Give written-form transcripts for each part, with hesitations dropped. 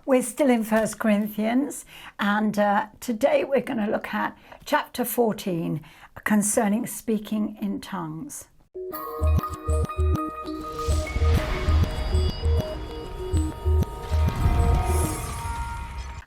We're still in 1 Corinthians, and today we're going to look at chapter 14 concerning speaking in tongues.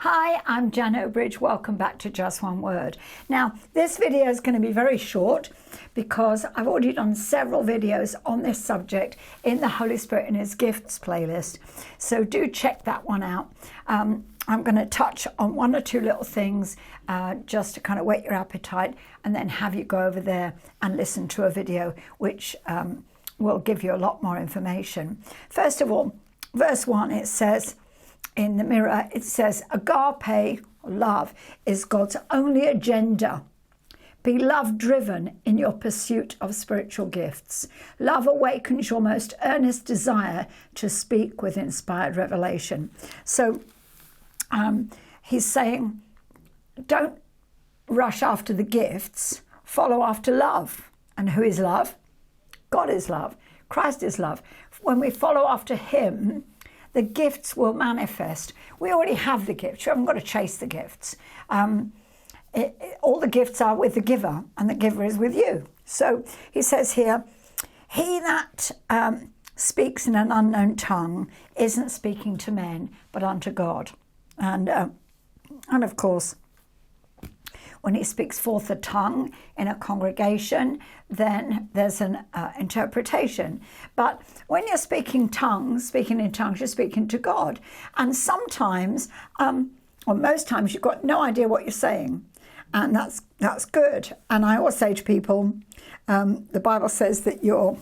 Hi, I'm Jan Obridge. Welcome back to Just One Word. Now, this video is going to be very short because I've already done several videos on this subject in the Holy Spirit and His Gifts playlist. So do check that one out. I'm going to touch on one or two little things just to kind of whet your appetite and then have you go over there and listen to a video which will give you a lot more information. First of all, verse 1, it says, in the Mirror, it says, agape, love, is God's only agenda. Be love-driven in your pursuit of spiritual gifts. Love awakens your most earnest desire to speak with inspired revelation. So he's saying, don't rush after the gifts, follow after love. And who is love? God is love. Christ is love. When we follow after Him, the gifts will manifest. We already have the gifts. You haven't got to chase the gifts. All the gifts are with the giver, and the giver is with you. So he says here, he that speaks in an unknown tongue isn't speaking to men, but unto God. And of course, when he speaks forth a tongue in a congregation, then there's an interpretation. But when you're speaking in tongues, you're speaking to God. And sometimes, or most times, you've got no idea what you're saying. And that's good. And I always say to people, the Bible says that your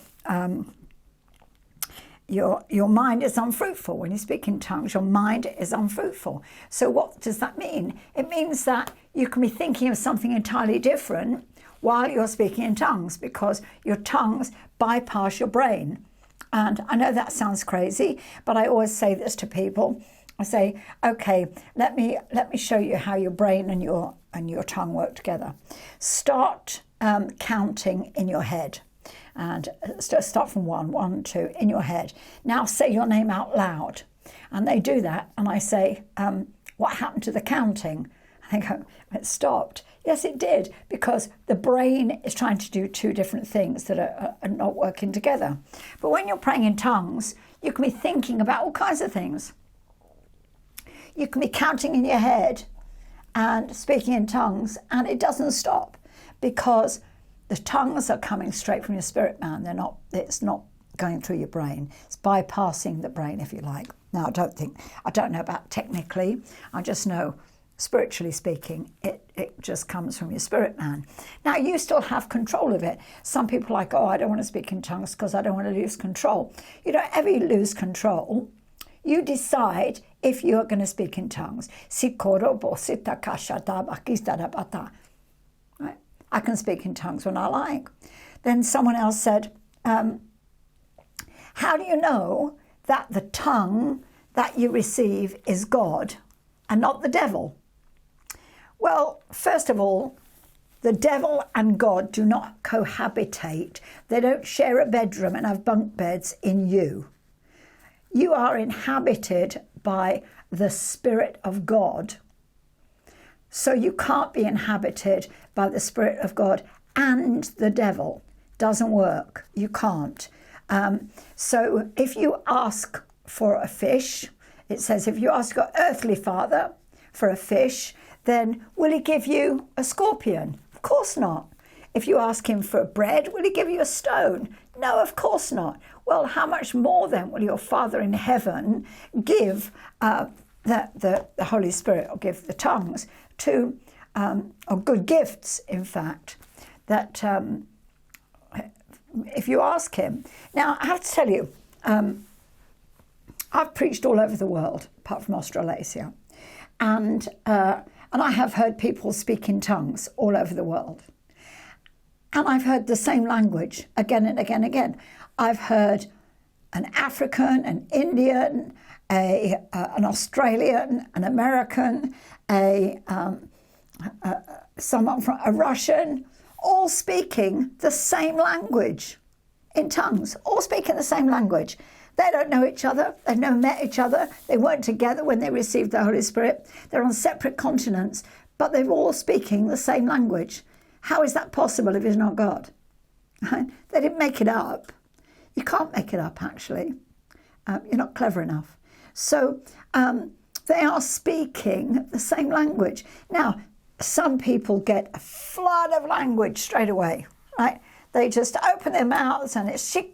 mind is unfruitful. When you speak in tongues, your mind is unfruitful. So what does that mean? It means that you can be thinking of something entirely different while you're speaking in tongues, because your tongues bypass your brain. And I know that sounds crazy, but I always say this to people. I say, okay, let me show you how your brain and your tongue work together. Start counting in your head. And start from 1, 2, in your head. Now say your name out loud. And they do that. And I say, what happened to the counting? And they go, it stopped. Yes, it did. Because the brain is trying to do two different things that are not working together. But when you're praying in tongues, you can be thinking about all kinds of things. You can be counting in your head and speaking in tongues, and it doesn't stop, because the tongues are coming straight from your spirit man. It's not going through your brain. It's bypassing the brain, if you like. Now, I don't know about technically. I just know, spiritually speaking, it just comes from your spirit man. Now, you still have control of it. Some people are like, I don't want to speak in tongues because I don't want to lose control. You don't ever lose control. You decide if you are going to speak in tongues. Right? I can speak in tongues when I like. Then someone else said, how do you know that the tongue that you receive is God and not the devil? Well, first of all, the devil and God do not cohabitate. They don't share a bedroom and have bunk beds in you. You are inhabited by the Spirit of God. So you can't be inhabited by the Spirit of God and the devil. Doesn't work. You can't. So if you ask for a fish, it says if you ask your earthly father for a fish, then will he give you a scorpion? Of course not. If you ask him for bread, will he give you a stone? No, of course not. Well, how much more then will your Father in heaven give the Holy Spirit, or give the tongues to, or good gifts, in fact, that if you ask him. Now, I have to tell you, I've preached all over the world, apart from Australasia, and I have heard people speak in tongues all over the world. And I've heard the same language again and again and again. I've heard an African, an Indian, an Australian, an American, someone from a Russian, all speaking the same language in tongues, all speaking the same language. They don't know each other. They've never met each other. They weren't together when they received the Holy Spirit. They're on separate continents, but they're all speaking the same language. How is that possible if it's not God? They didn't make it up. You can't make it up, actually. You're not clever enough. So they are speaking the same language. Now, some people get a flood of language straight away, right? They just open their mouths and it's right,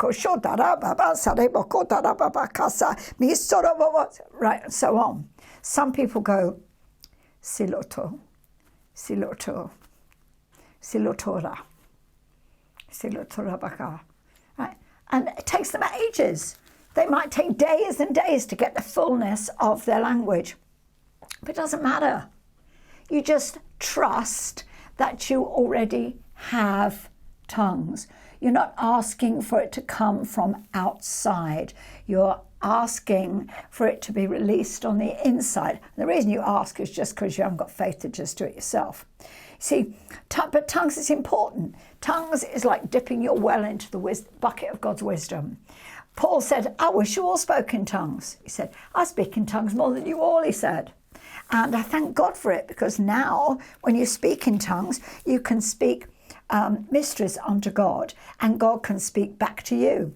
and so on. Some people go siloto, siloto, silotora, silotora baka, right? And it takes them ages. They might take days and days to get the fullness of their language. But it doesn't matter. You just trust that you already have tongues. You're not asking for it to come from outside. You're asking for it to be released on the inside. And the reason you ask is just because you haven't got faith to just do it yourself. See, but tongues is important. Tongues is like dipping your well into the bucket of God's wisdom. Paul said, I wish you all spoke in tongues. He said, I speak in tongues more than you all, he said. And I thank God for it, because now when you speak in tongues, you can speak mysteries unto God, and God can speak back to you.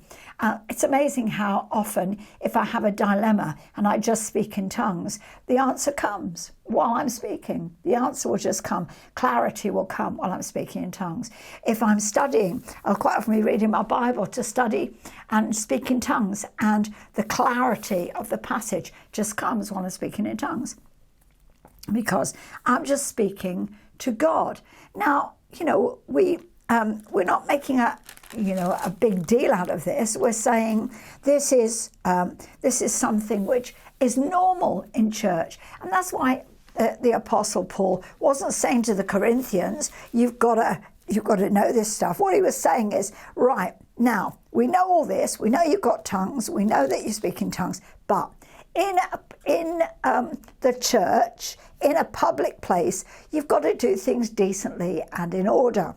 It's amazing how often, if I have a dilemma and I just speak in tongues, the answer comes while I'm speaking. The answer will just come. Clarity will come while I'm speaking in tongues. If I'm studying, I'll quite often be reading my Bible to study and speak in tongues, and the clarity of the passage just comes while I'm speaking in tongues, because I'm just speaking to God. Now, we're not making a big deal out of this. We're saying this is something which is normal in church, and that's why the Apostle Paul wasn't saying to the Corinthians, "You've got to know this stuff." What he was saying is, right now we know all this. We know you've got tongues. We know that you speak in tongues, but in the church, in a public place, you've got to do things decently and in order.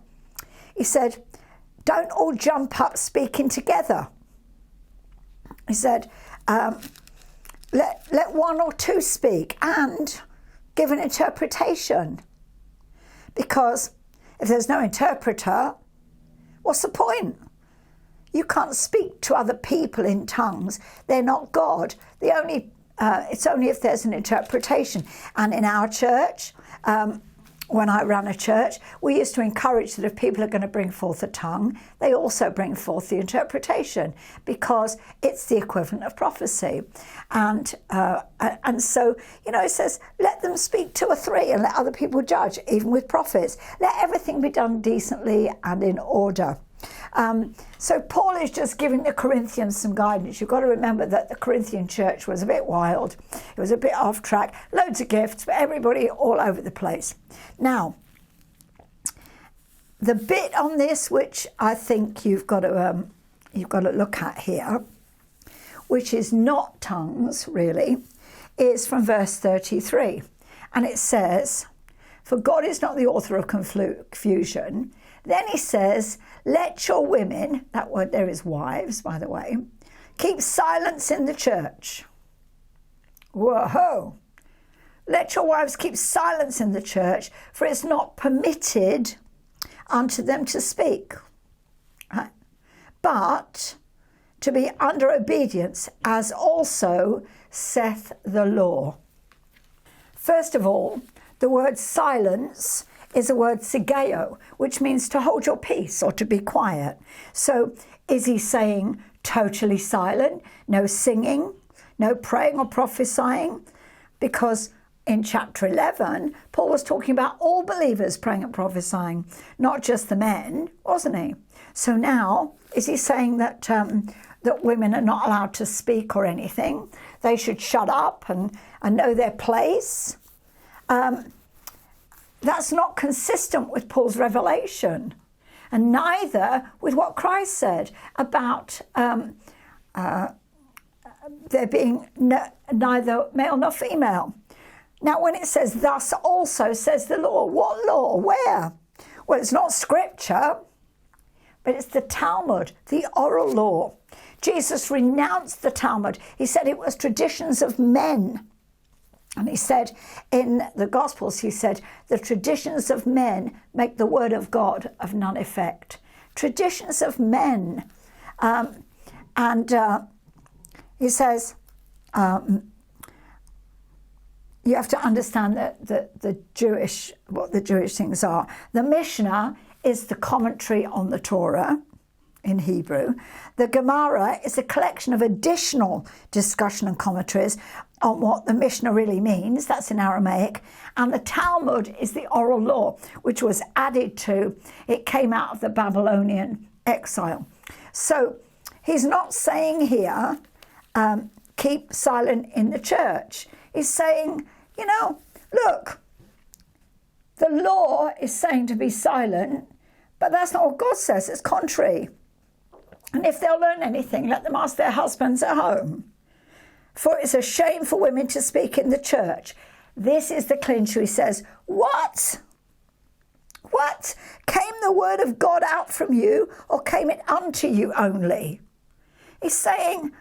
He said, don't all jump up speaking together. He said, let one or two speak and give an interpretation. Because if there's no interpreter, what's the point? You can't speak to other people in tongues. They're not God. It's only if there's an interpretation. And in our church, when I ran a church, we used to encourage that if people are going to bring forth a tongue, they also bring forth the interpretation, because it's the equivalent of prophecy. And so, it says, let them speak 2 or 3 and let other people judge, even with prophets. Let everything be done decently and in order. So Paul is just giving the Corinthians some guidance. You've got to remember that the Corinthian church was a bit wild. It was a bit off track. Loads of gifts, but everybody all over the place. Now, the bit on this which I think you've got to look at here, which is not tongues really, is from verse 33. And it says, "For God is not the author of confusion." Then he says, let your women, that word there is wives, by the way, keep silence in the church. Whoa! Let your wives keep silence in the church, for it's not permitted unto them to speak, right? But to be under obedience, as also saith the law. First of all, the word silence is a word sigeo, which means to hold your peace or to be quiet. So is he saying totally silent, no singing, no praying or prophesying? Because in chapter 11, Paul was talking about all believers praying and prophesying, not just the men, wasn't he? So now, is he saying that that women are not allowed to speak or anything? They should shut up and know their place? That's not consistent with Paul's revelation, and neither with what Christ said about there being neither male nor female. Now, when it says, thus also says the law, what law? Where? Well, it's not scripture, but it's the Talmud, the oral law. Jesus renounced the Talmud. He said it was traditions of men. And he said in the Gospels, he said, the traditions of men make the word of God of none effect. Traditions of men. He says, you have to understand that what the Jewish things are. The Mishnah is the commentary on the Torah in Hebrew. The Gemara is a collection of additional discussion and commentaries on what the Mishnah really means. That's in Aramaic. And the Talmud is the oral law, which was added to. It came out of the Babylonian exile. So he's not saying here, keep silent in the church. He's saying, look, the law is saying to be silent, but that's not what God says. It's contrary. And if they'll learn anything, let them ask their husbands at home. For it's a shame for women to speak in the church. This is the clincher. He says, what? What? Came the word of God out from you, or came it unto you only? He's saying,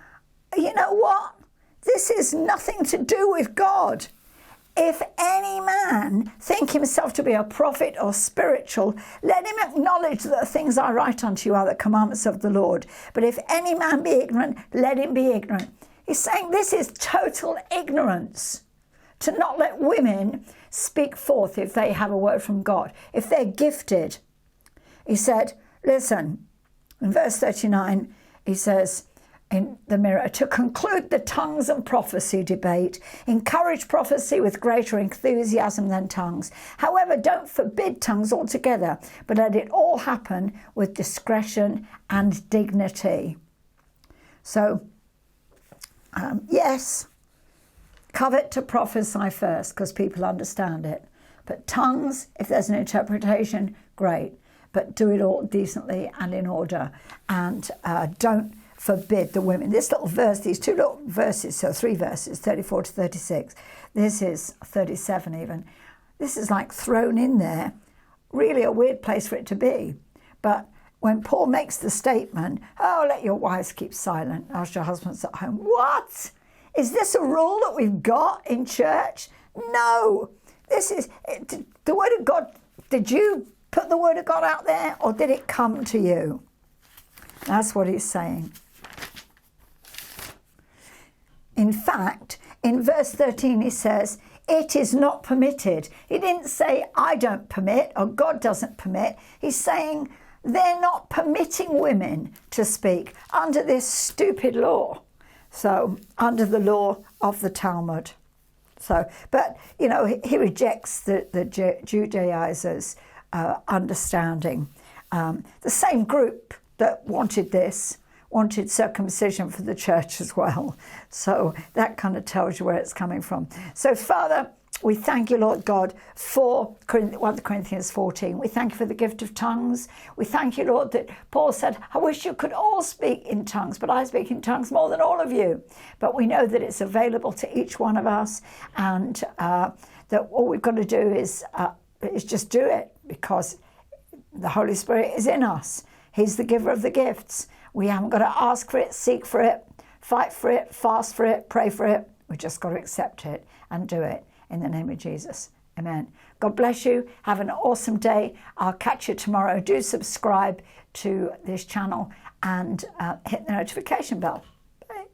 you know what? This is nothing to do with God. If any man think himself to be a prophet or spiritual, let him acknowledge that the things I write unto you are the commandments of the Lord. But if any man be ignorant, let him be ignorant. He's saying this is total ignorance, to not let women speak forth if they have a word from God, if they're gifted. He said, listen, in verse 39, he says, in the Mirror, to conclude the tongues and prophecy debate, encourage prophecy with greater enthusiasm than tongues. However, don't forbid tongues altogether, but let it all happen with discretion and dignity. So, yes, covet to prophesy first because people understand it. But tongues, if there's an interpretation, great. But do it all decently and in order. And don't forbid the women. This little verse, these two little verses, so 3 verses, 34 to 36. This is 37 even. This is like thrown in there. Really a weird place for it to be. But when Paul makes the statement, oh, let your wives keep silent, ask your husbands at home. What? Is this a rule that we've got in church? No. This is the word of God. Did you put the word of God out there, or did it come to you? That's what he's saying. In fact, in verse 13, he says, it is not permitted. He didn't say, I don't permit, or God doesn't permit. He's saying they're not permitting women to speak under this stupid law. So, under the law of the Talmud. So, but, he rejects the Judaizers' understanding. The same group that wanted circumcision for the church as well. So that kind of tells you where it's coming from. So, Father, we thank you, Lord God, for 1 Corinthians 14. We thank you for the gift of tongues. We thank you, Lord, that Paul said, I wish you could all speak in tongues, but I speak in tongues more than all of you. But we know that it's available to each one of us, and that all we've got to do is just do it, because the Holy Spirit is in us. He's the giver of the gifts. We haven't got to ask for it, seek for it, fight for it, fast for it, pray for it. We've just got to accept it and do it in the name of Jesus. Amen. God bless you. Have an awesome day. I'll catch you tomorrow. Do subscribe to this channel and hit the notification bell. Bye.